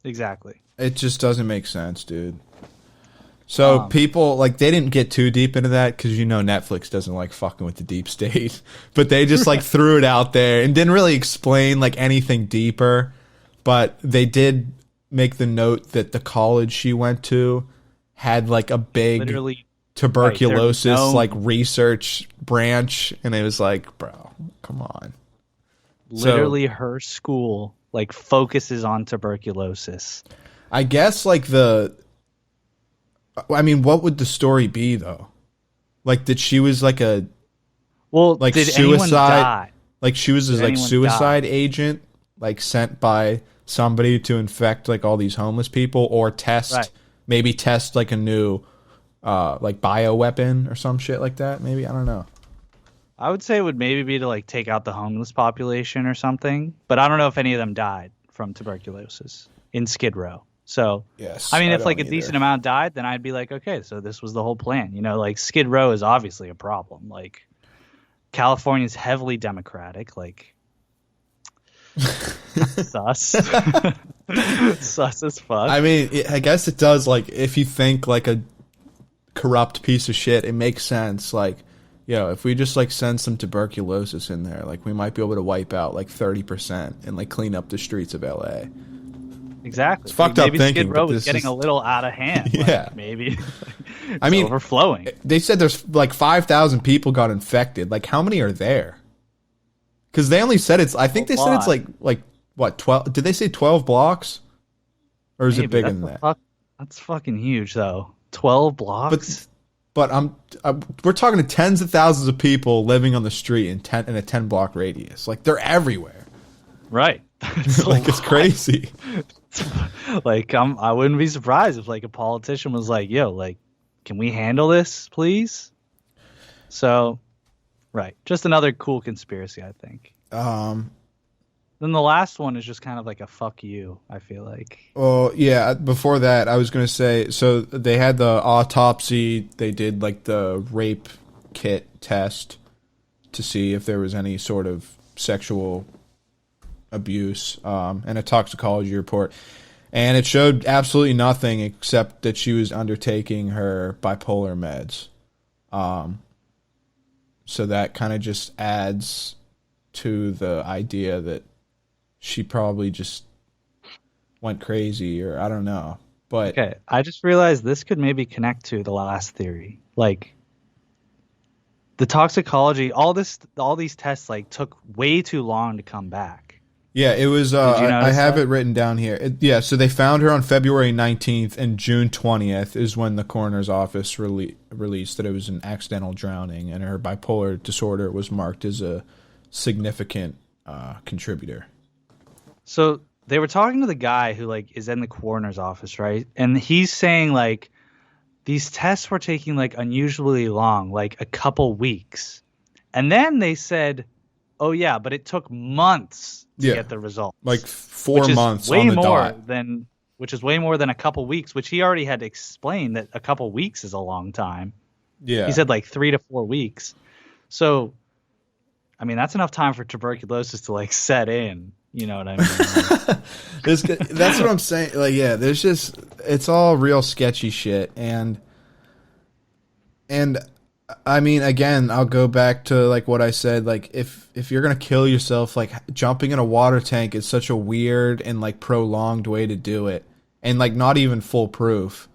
Exactly. It just doesn't make sense, dude. So people, like, they didn't get too deep into that because, you know, Netflix doesn't like fucking with the deep state. But they just, like, threw it out there and didn't really explain, like, anything deeper. But they did make the note that the college she went to had, like, a big Literally, tuberculosis, right, like, research branch. And it was like, bro, come on. Literally, her school, like, focuses on tuberculosis. I guess, like, I mean, what would the story be, though? Like, that she was like a... Well, like did suicide, anyone die? Like, she was a like suicide agent, like, sent by somebody to infect, like, all these homeless people, or maybe test, like, a new, like, bioweapon or some shit like that, maybe? I don't know. I would say it would maybe be to, like, take out the homeless population or something, but I don't know if any of them died from tuberculosis in Skid Row. So, yes, I mean, if, like, a decent amount died, then I'd be like, okay, so this was the whole plan. You know, like, Skid Row is obviously a problem. Like, California's heavily Democratic, like... sus. Sus as fuck. I mean, I guess it does, like, if you think like a corrupt piece of shit, it makes sense. Like, you know, if we just, like, send some tuberculosis in there, like, we might be able to wipe out, like, 30% and, like, clean up the streets of LA. Exactly. It's fucked up maybe thinking. Skid Row was getting a little out of hand. Yeah. Like, maybe I mean, overflowing. They said there's like 5,000 people got infected. Like, how many are there? Because they only said it's. I think they said it's like what 12? Did they say 12 blocks? Or is it bigger than that? That's fucking huge, though. 12 blocks. But we're talking to tens of thousands of people living on the street in a 10-block radius. Like, they're everywhere. Right. Like, it's crazy. Like, I wouldn't be surprised if, like, a politician was like, yo, like, can we handle this, please? So, right. Just another cool conspiracy, I think. Then the last one is just kind of like a fuck you, I feel like. Well, yeah, before that, I was going to say, so they had the autopsy, they did, like, the rape kit test to see if there was any sort of sexual abuse, and a toxicology report. And it showed absolutely nothing except that she was undertaking her bipolar meds. So that kind of just adds to the idea that she probably just went crazy, or I don't know. But okay, I just realized this could maybe connect to the last theory. Like, the toxicology, all these tests, like, took way too long to come back. Yeah, it was. I have it written down here. So they found her on February 19th, and June 20th is when the coroner's office released that it was an accidental drowning, and her bipolar disorder was marked as a significant contributor. So they were talking to the guy who, like, is in the coroner's office, right? And he's saying, like, these tests were taking, like, unusually long, like a couple weeks. And then they said, oh yeah, but it took months to get the results. Like 4 months on the dot. Which is way more than a couple weeks, which he already had explained that a couple weeks is a long time. Yeah. He said like 3 to 4 weeks. So, I mean, that's enough time for tuberculosis to, like, set in. You know what I mean? That's what I'm saying. Like, yeah, there's just, it's all real sketchy shit. And I mean, again, I'll go back to, like, what I said. Like, if you're gonna kill yourself, like, jumping in a water tank is such a weird and, like, prolonged way to do it, and, like, not even foolproof.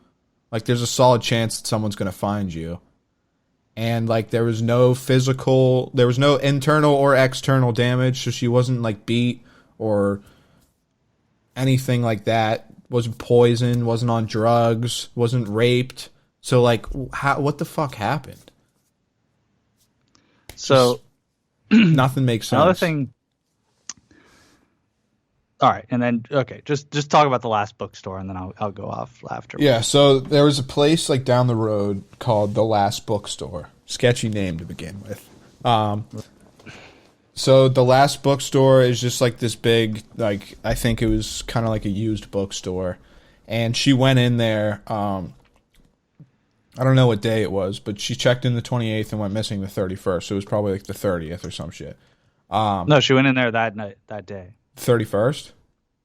Like, there's a solid chance that someone's gonna find you, and, like, there was no internal or external damage, so she wasn't, like, beat or anything like that. Wasn't poisoned. Wasn't on drugs. Wasn't raped. So, like, what the fuck happened? So nothing makes sense. Another thing. All right, and then just talk about the last bookstore, and then I'll go off after. Yeah, so there was a place, like, down the road called the Last Bookstore. Sketchy name to begin with. So the last bookstore is just like this big, like, I think it was kind of like a used bookstore. And she went in there, I don't know what day it was, but she checked in the 28th and went missing the 31st. So it was probably like the 30th or some shit. No, she went in there that night, that day. 31st?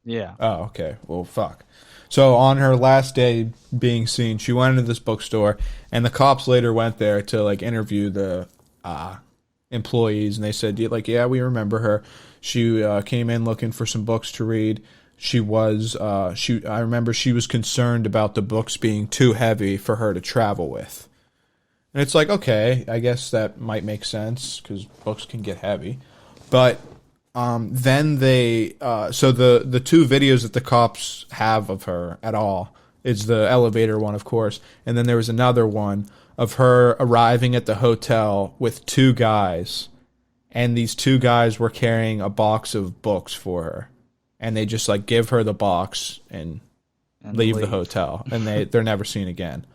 Yeah. Oh, okay. Well, fuck. So on her last day being seen, she went into this bookstore, and the cops later went there to like interview the employees, and they said, like, yeah, we remember her. She came in looking for some books to read. She was I remember she was concerned about the books being too heavy for her to travel with. And it's like, okay, I guess that might make sense because books can get heavy. But then they so the two videos that the cops have of her at all is the elevator one, of course, and then there was another one of her arriving at the hotel with two guys, and these two guys were carrying a box of books for her, and they just like give her the box and leave the hotel, and they're never seen again.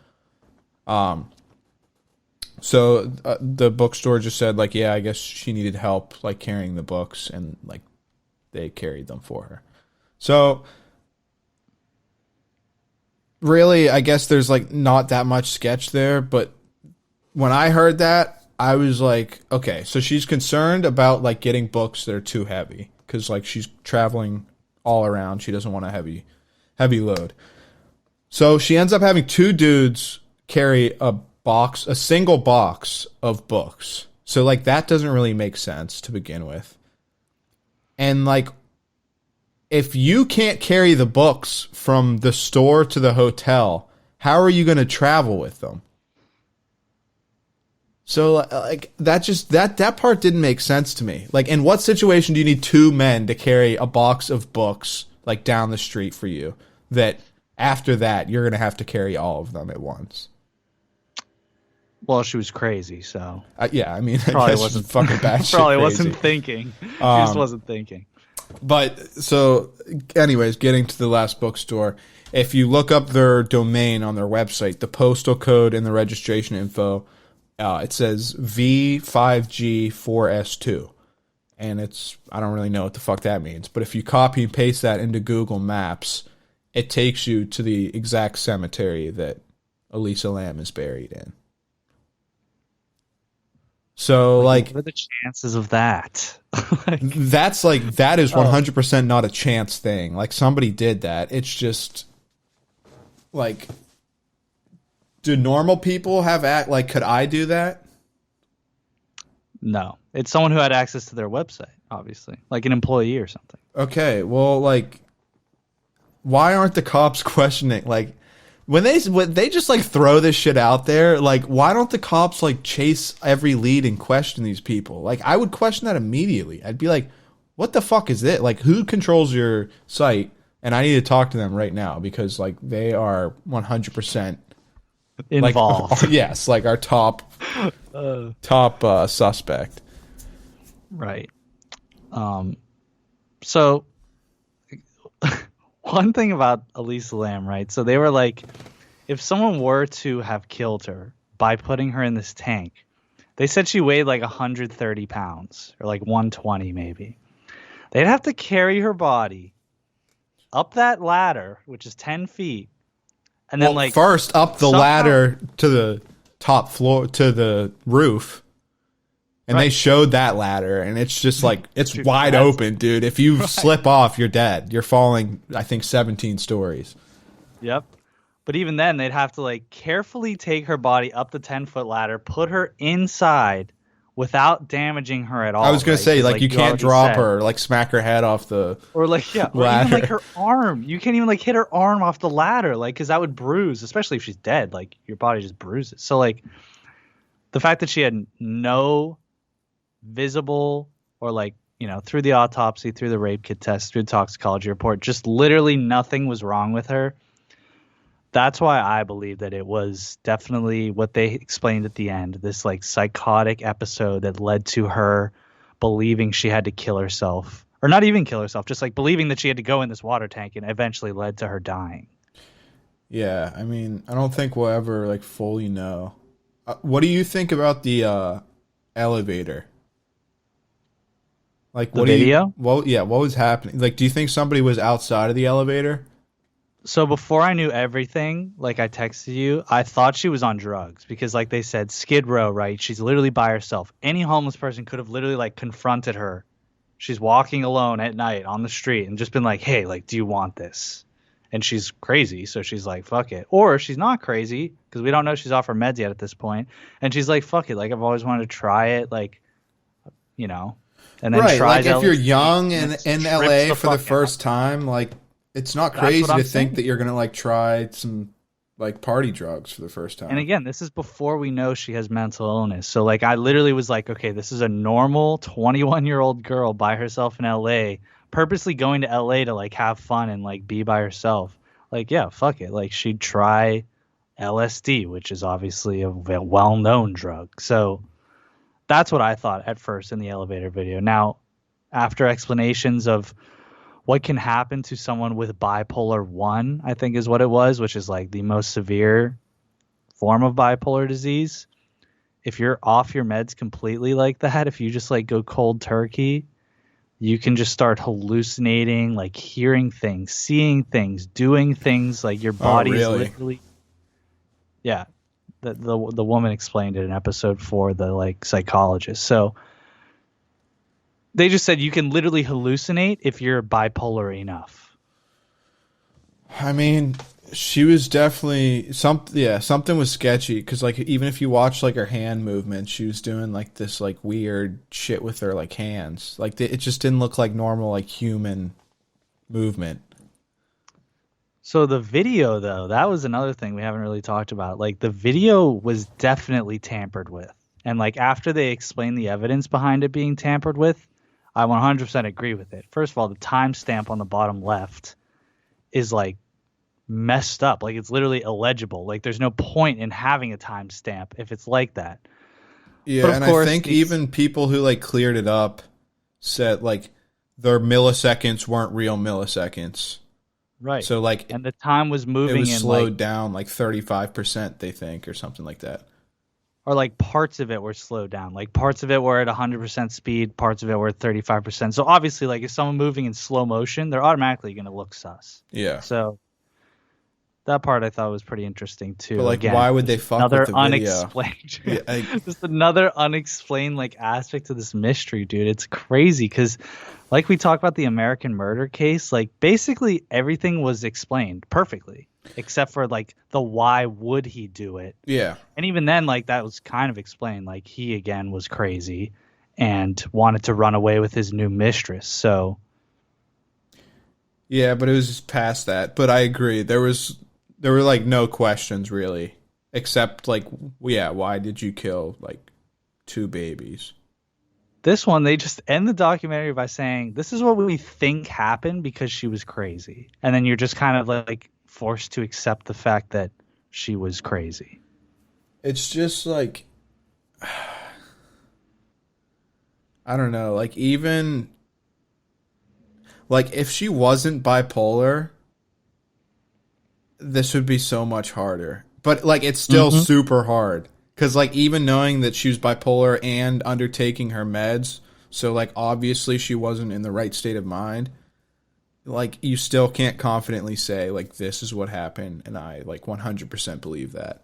So the bookstore just said, like, yeah, I guess she needed help, like, carrying the books, and, like, they carried them for her. So, really, I guess there's, like, not that much sketch there, but when I heard that, I was like, okay, so she's concerned about, like, getting books that are too heavy, because, like, she's traveling all around. She doesn't want a heavy load. So she ends up having two dudes carry a single box of books. So, like, that doesn't really make sense to begin with. And, like, if you can't carry the books from the store to the hotel, how are you going to travel with them? So, like, that part didn't make sense to me. Like, in what situation do you need two men to carry a box of books, like, down the street for you, that after that you're going to have to carry all of them at once? Well, she was crazy, so yeah, I mean, probably wasn't fucking bad. Probably wasn't thinking. She just wasn't thinking. But so, anyways, getting to the last bookstore, if you look up their domain on their website, the postal code and the registration info, it says V5G4S2, and I don't really know what the fuck that means. But if you copy and paste that into Google Maps, it takes you to the exact cemetery that Elisa Lam is buried in. So, like, what are the chances of that? that is 100% not a chance thing. Like, somebody did that. It's just, like, do normal people like, could I do that? No. It's someone who had access to their website, obviously. Like an employee or something. Okay, well, like, why aren't the cops questioning, like, when they just, like, throw this shit out there, like, why don't the cops, like, chase every lead and question these people? Like, I would question that immediately. I'd be like, what the fuck is it? Like, who controls your site? And I need to talk to them right now because, like, they are 100% involved. Like, yes, like our top suspect. Right. So one thing about Elisa Lam, right? So they were like, if someone were to have killed her by putting her in this tank, they said she weighed like 130 pounds or like 120 maybe. They'd have to carry her body up that ladder, which is 10 feet. And then, like, first up the ladder to the top floor, to the roof. And they showed that ladder, and it's just like, it's wide open, dude. If you slip off, you're dead. You're falling, I think, 17 stories. Yep. But even then, they'd have to, like, carefully take her body up the 10-foot ladder, put her inside without damaging her at all. I was going to say, like, you can't drop her, like, smack her head off the or, like, yeah, or even, like, her arm. You can't even, like, hit her arm off the ladder, like, because that would bruise, especially if she's dead. Like, your body just bruises. So, like, the fact that she had no visible or, like, you know, through the autopsy, through the rape kit test, through the toxicology report, just literally nothing was wrong with her. That's why I believe that it was definitely what they explained at the end, this, like, psychotic episode that led to her believing she had to kill herself, or not even kill herself, just, like, believing that she had to go in this water tank, and eventually led to her dying. Yeah, I mean, I don't think we'll ever, like, fully know. What do you think about the elevator? Like, The video? What was happening? Like, do you think somebody was outside of the elevator? So before I knew everything, like I texted you, I thought she was on drugs because like they said, Skid Row, right? She's literally by herself. Any homeless person could have literally like confronted her. She's walking alone at night on the street and just been like, hey, like, do you want this? And she's crazy. So she's like, fuck it. Or she's not crazy because we don't know she's off her meds yet at this point. And she's like, fuck it. Like, I've always wanted to try it. Like, you know, and then Right. tries Like, if you're LSD young and in LA for the fuck first time, like, it's not That's crazy what I'm to think saying. that you're going to, like, try some, like, party drugs for the first time. And again, this is before we know she has mental illness. So like I literally was like, okay, this is a normal 21-year-old girl by herself in LA, purposely going to LA to like have fun and like be by herself. Like, yeah, fuck it. Like she'd try LSD, which is obviously a well-known drug. So that's what I thought at first in the elevator video. Now, after explanations of what can happen to someone with bipolar 1, I think is what it was, which is like the most severe form of bipolar disease. If you're off your meds completely like that, if you just like go cold turkey, you can just start hallucinating, like hearing things, seeing things, doing things, like your body is really? literally. Yeah. The woman explained it in episode 4, the like psychologist. So they just said you can literally hallucinate if you're bipolar enough. I mean, she was definitely something was sketchy because like even if you watch like her hand movement, she was doing like this like weird shit with her like hands. Like it just didn't look like normal like human movement. So the video though, that was another thing we haven't really talked about. Like the video was definitely tampered with. And like after they explained the evidence behind it being tampered with, I 100% agree with it. First of all, the timestamp on the bottom left is like messed up. Like it's literally illegible. Like there's no point in having a timestamp if it's like that. Yeah, But of and course, I think even people who like cleared it up said like their milliseconds weren't real milliseconds. right. So like And the time was it moving was in slowed like, down like 35%, they think, or something like that. or like parts of it were slowed down. Like parts of it were at 100% speed, parts of it were at 35%. So obviously, like if someone moving in slow motion, they're automatically going to look sus. Yeah. So that part I thought was pretty interesting too. But like, Again, why would they fuck another with the video? unexplained, Yeah, just another unexplained like aspect to this mystery, dude. It's crazy because, like we talked about the American murder case, like basically everything was explained perfectly except for like the why would he do it. yeah. And even then, like that was kind of explained. Like he again was crazy and wanted to run away with his new mistress. So Yeah, but it was just past that. But I agree. There were like no questions really, except like, yeah, why did you kill like 2 babies? this one, they just end the documentary by saying, this is what we think happened because she was crazy. And then you're just kind of like forced to accept the fact that she was crazy. It's just like, I don't know, like even like if she wasn't bipolar, this would be so much harder. But like it's still super hard cuz like even knowing that she was bipolar and undertaking her meds, so like obviously she wasn't in the right state of mind. Like you still can't confidently say like this is what happened and I like 100% believe that.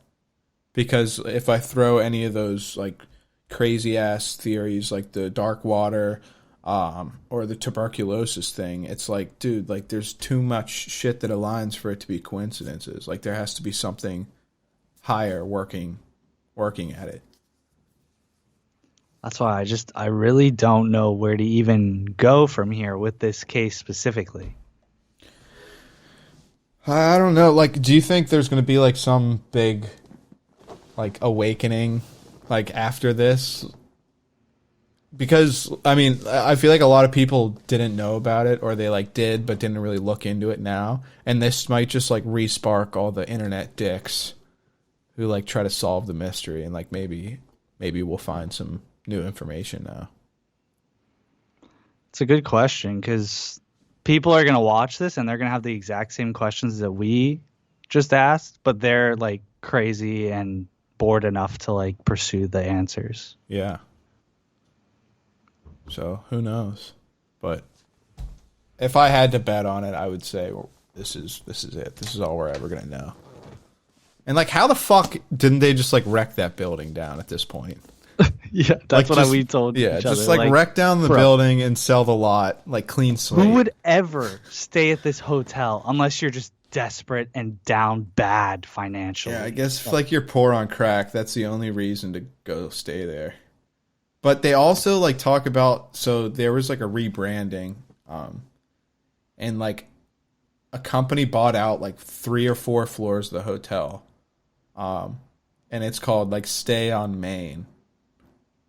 Because if I throw any of those like crazy ass theories like the dark water or the tuberculosis thing, it's like, dude, like there's too much shit that aligns for it to be coincidences. Like there has to be something higher working at it. That's why I really don't know where to even go from here with this case specifically. I don't know. Like, do you think there's going to be like some big like awakening like after this? Because I mean, I feel like a lot of people didn't know about it, or they like did but didn't really look into it now, and this might just like re-spark all the internet dicks who like try to solve the mystery, and like maybe we'll find some new information now. It's a good question because people are going to watch this and they're going to have the exact same questions that we just asked, but they're like crazy and bored enough to like pursue the answers. Yeah. So who knows? But if I had to bet on it, I would say, well, this is it. This is all we're ever gonna know. And like, how the fuck didn't they just like wreck that building down at this point? Yeah, Like, that's what just- we told Yeah, each just other. like wreck down the bro. building and sell the lot, like clean slate. Who would ever stay at this hotel unless you're just desperate and down bad financially? Yeah, I guess if like you're poor on crack, that's the only reason to go stay there. But they also like talk about, so there was like a rebranding, and like a company bought out like 3 or 4 floors of the hotel, and it's called like Stay on Main.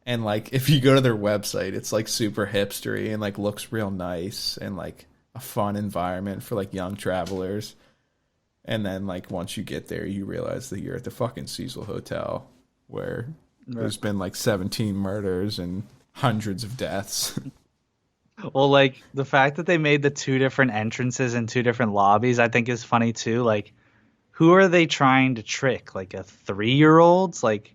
And like if you go to their website, it's like super hipstery and like looks real nice and like a fun environment for like young travelers. And then like once you get there, you realize that you're at the fucking Cecil Hotel, where there's been like 17 murders and hundreds of deaths. Well, like the fact that they made the 2 different entrances and 2 different lobbies, I think is funny too. Like, who are they trying to trick? Like a 3-year-old? Like,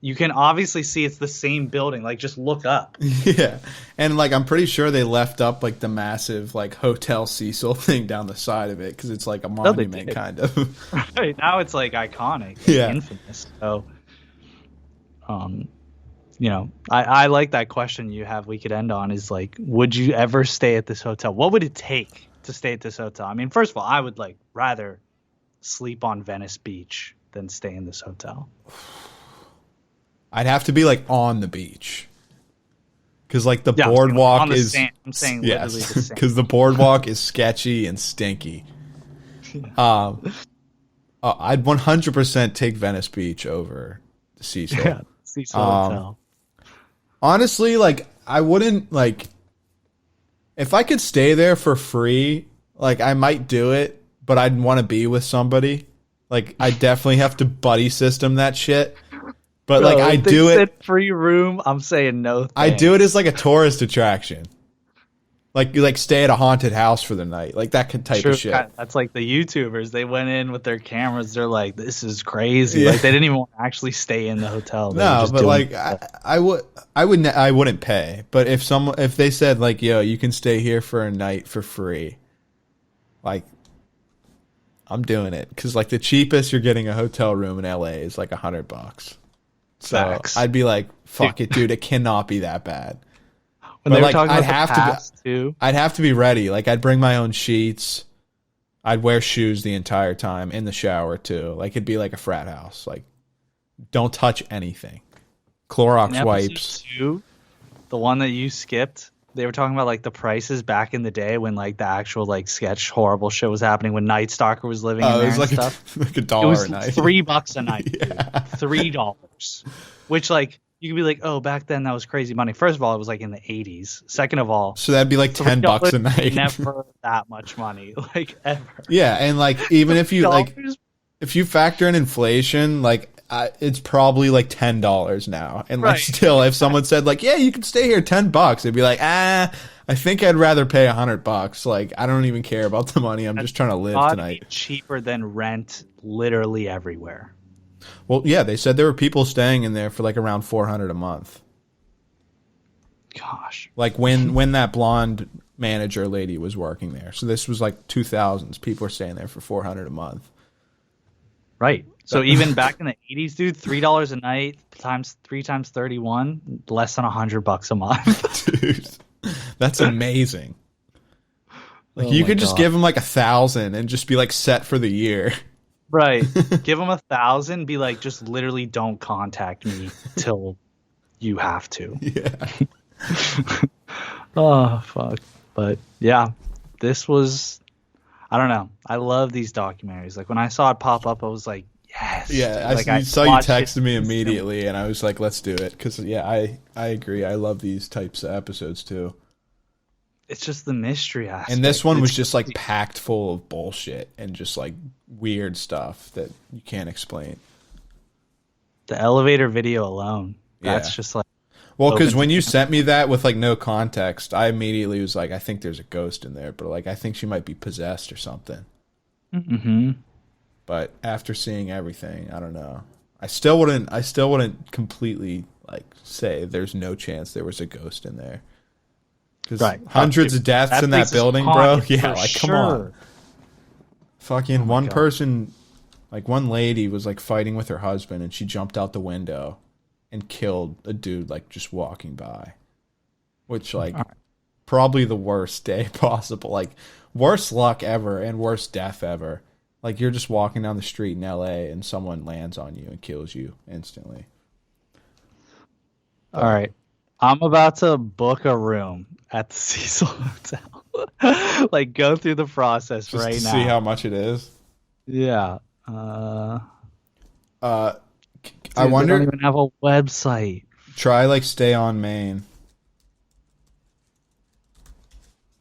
you can obviously see it's the same building. Like, just look up. Yeah. And like I'm pretty sure they left up like the massive like Hotel Cecil thing down the side of it because it's like a they monument did. kind of. Right now, it's like iconic, like, Yeah. infamous. So, you know, I like that question you have. We could end on is like, would you ever stay at this hotel? What would it take to stay at this hotel? I mean, first of all, I would like rather sleep on Venice Beach than stay in this hotel. I'd have to be like on the beach. Because like the Yeah, I'm saying, boardwalk on the is sand. I'm saying literally the yes, sand. because the boardwalk is sketchy and stinky. I'd 100% take Venice Beach over the Cecil. Yeah, Cecil Hotel. Honestly, like I wouldn't like if I could stay there for free, like I might do it, but I'd want to be with somebody. Like I definitely have to buddy system that shit. But like Bro, I if they do it said free room. I'm saying no. I do it as like a tourist attraction. Like you like stay at a haunted house for the night. Like that type True. of shit. That's like the YouTubers. They went in with their cameras. They're like, "This is crazy." Yeah. Like they didn't even want to actually stay in the hotel. They were No, just but doing like it. I wouldn't pay. But if they said like, "Yo, you can stay here for a night for free," like I'm doing it because like the cheapest you're getting a hotel room in LA is like $100. So Facts. I'd be like, "Fuck it, dude! It cannot be that bad." When but, they were like, talking I'd about have the to be- past too. I'd have to be ready. Like I'd bring my own sheets. I'd wear shoes the entire time in the shower too. Like it'd be like a frat house. Like don't touch anything. Clorox In episode wipes. 2, the one that you skipped, they were talking about like the prices back in the day when like the actual like sketch horrible shit was happening when Night Stalker was living in Oh, there it was like and stuff. like a It dollar was a night. $3 a night. Dude. $3, which like you could be like, oh, back then that was crazy money. First of all, it was like in the 80s. Second of all, So that'd be like $10 a $3 night. Never that much money, like ever. Yeah, and like even if you like $3? if you factor in inflation, like it's probably like $10 now. And like Right. still, if someone said like, yeah, you can stay here $10, it'd be like, I think I'd rather pay $100. Like I don't even care about the money. I'm just trying to live Ought to tonight. be cheaper than rent literally everywhere. Well, yeah, they said there were people staying in there for like around $400 a month. Gosh. Like when that blonde manager lady was working there. So this was like 2000s. People were staying there for $400 a month. Right. So even back in the 80s, dude, $3 a night times 3 times 31, less than $100 a month. Dude, that's amazing. Like Oh you my could just God. give them like 1,000 and just be like set for the year. Right. Give them 1,000. Be like, just literally don't contact me till you have to. Yeah. Oh, fuck. But yeah, this was, I don't know. I love these documentaries. Like when I saw it pop up, I was like, yes. Yeah, Like, I saw you watched it texted me instantly. immediately and I was like, let's do it. Because, yeah, I agree. I love these types of episodes too. It's just the mystery aspect. And this one was It's just like packed full of bullshit and just like weird stuff that you can't explain. the elevator video alone. That's Yeah. just like, Well, because Open when to- you sent me that with like no context, I immediately was like, I think there's a ghost in there, but like I think she might be possessed or something. mm-hmm. But after seeing everything, I don't know. I still wouldn't completely like say there's no chance there was a ghost in there. Because Right. hundreds of deaths in that place is building, bro. haunted Yeah, for like come on. sure. Fucking one God. person, like one lady was like fighting with her husband, and she jumped out the window and killed a dude like just walking by, which like probably the worst day possible, like worst luck ever and worst death ever. Like you're just walking down the street in LA and someone lands on you and kills you instantly. All right. I'm about to book a room at the Cecil Hotel. Like, go through the process Just right to now. see how much it is. Yeah. I They wonder. don't even have a website. Try like stay on Main.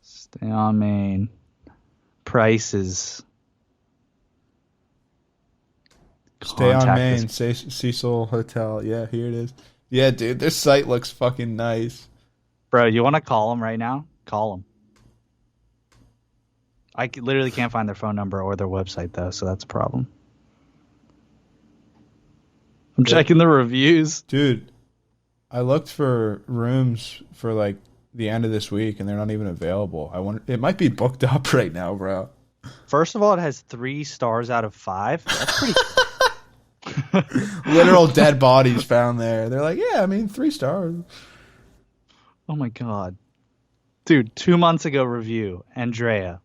Stay on Main. Prices. Stay on Contact Main. us. Say Cecil Hotel. Yeah, here it is. Yeah, dude, this site looks fucking nice. Bro, you want to call them right now? Call them. Literally can't find their phone number or their website, though, so that's a problem. I'm checking the reviews. Dude, I looked for rooms for like the end of this week and they're not even available. I wonder, it might be booked up right now, bro. First of all, it has 3 stars out of 5. That's pretty Literal dead bodies found there. They're like, yeah, I mean, 3 stars. Oh my god. Dude, 2 months ago review, Andrea.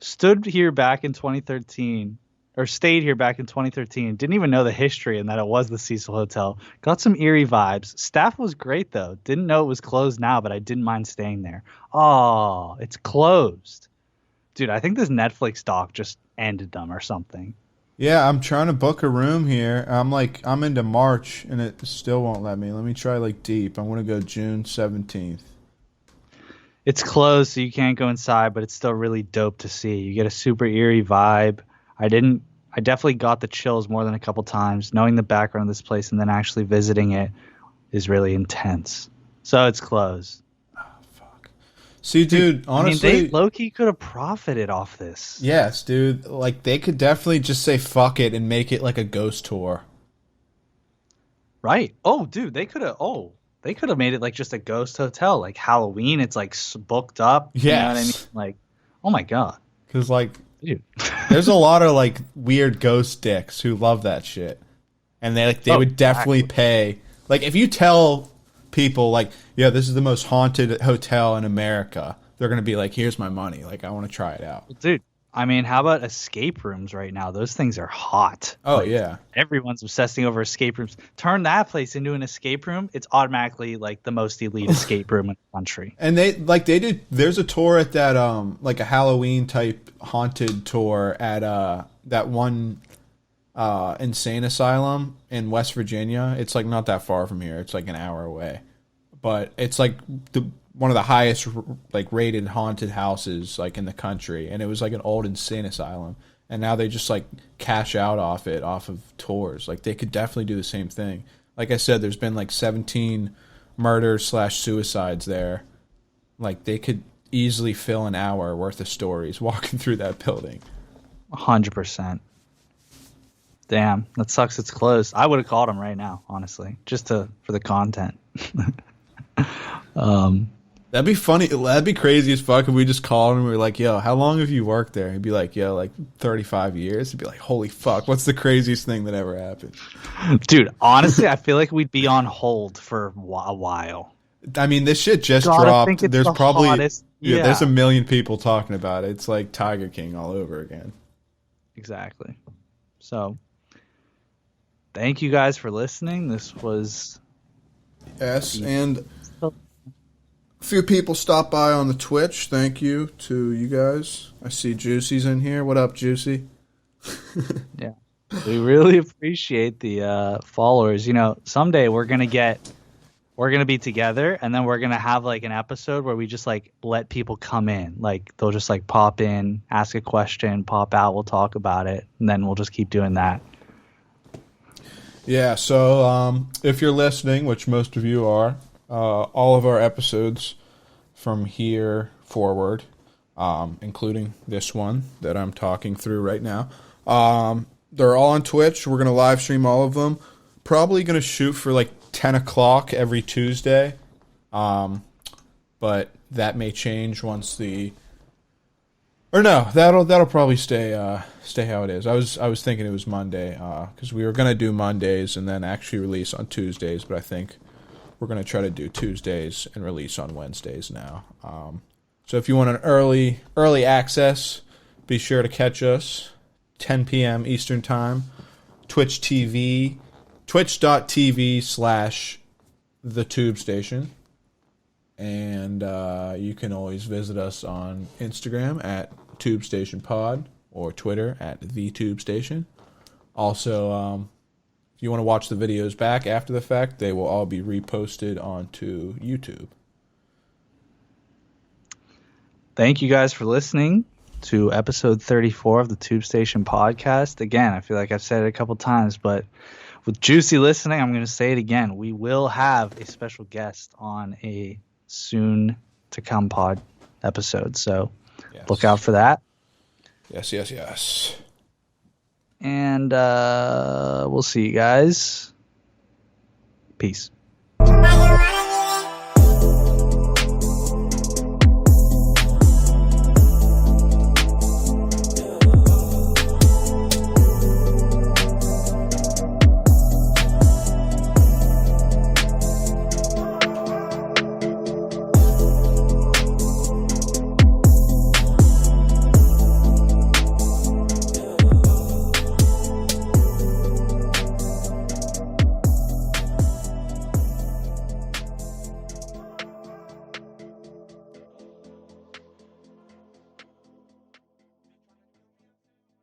Stood here back in 2013, or stayed here back in 2013. Didn't even know the history and that it was the Cecil Hotel. Got some eerie vibes. Staff was great, though. Didn't know it was closed now, but I didn't mind staying there. Oh, it's closed. Dude, I think this Netflix doc just ended them or something. Yeah, I'm trying to book a room here. I'm into March and it still won't let me. Let me try like deep. I want to go June 17th. It's closed, so you can't go inside, but it's still really dope to see. You get a super eerie vibe. I definitely got the chills more than a couple times. Knowing the background of this place and then actually visiting it is really intense. So it's closed. See, dude, honestly, I mean, they low-key could have profited off this. yes, dude. Like they could definitely just say fuck it and make it like a ghost tour. Right. Oh, dude, they could have made it like just a ghost hotel, like Halloween. It's like booked up. You know what I mean? Yes. Like, oh my god, Because like dude. there's a lot of like weird ghost dicks who love that shit, and they would definitely pay. Like if you tell people like, yeah, this is the most haunted hotel in America, they're gonna be like, here's my money. Like I want to try it out. Dude, I mean, how about escape rooms right now? Those things are hot. Oh Like, yeah, everyone's obsessing over escape rooms. Turn that place into an escape room, it's automatically like the most elite escape room in the country. and they did. There's a tour at that like a Halloween type haunted tour at that one insane asylum in West Virginia. It's like not that far from here. It's like an hour away, but it's like one of the highest like rated haunted houses like in the country, and it was like an old insane asylum, and now they just like cash out off of tours. Like they could definitely do the same thing. Like I said, there's been like 17 murders / suicides there. Like they could easily fill an hour worth of stories walking through that building. 100%. Damn, that sucks. It's closed. I would have called him right now, honestly, just for the content. That'd be funny. That'd be crazy as fuck if we just called him and we were like, yo, how long have you worked there? He'd be like, yo, like 35 years. He'd be like, holy fuck, what's the craziest thing that ever happened? Dude, honestly, I feel like we'd be on hold for a while. I mean, this shit just God, I think dropped. it's There's the probably hottest- yeah, there's yeah. a million people talking about it. It's like Tiger King all over again. Exactly. So, thank you guys for listening. This was Yes, and a few people stopped by on the Twitch. Thank you to you guys. I see Juicy's in here. What up, Juicy? Yeah. We really appreciate the followers. You know, someday we're going to be together, and then we're going to have like an episode where we just like let people come in. Like they'll just like pop in, ask a question, pop out, we'll talk about it, and then we'll just keep doing that. Yeah, so if you're listening, which most of you are, all of our episodes from here forward, including this one that I'm talking through right now, they're all on Twitch. We're going to live stream all of them. Probably going to shoot for like 10 o'clock every Tuesday. But but that may change once the. Or no, that'll probably stay how it is. I was thinking it was Monday because we were gonna do Mondays and then actually release on Tuesdays, but I think we're gonna try to do Tuesdays and release on Wednesdays now. So if you want an early access, be sure to catch us 10 p.m. Eastern Time, twitch.tv/the Tube Station. And you can always visit us on Instagram at Tube Station Pod or Twitter at The Tube Station. Also, if you want to watch the videos back after the fact, they will all be reposted onto YouTube. Thank you guys for listening to episode 34 of the Tube Station Podcast. Again, I feel like I've said it a couple times, but with Juicy listening, I'm going to say it again. We will have a special guest on a soon to come pod episode, so look out for that. Yes. And we'll see you guys. Peace.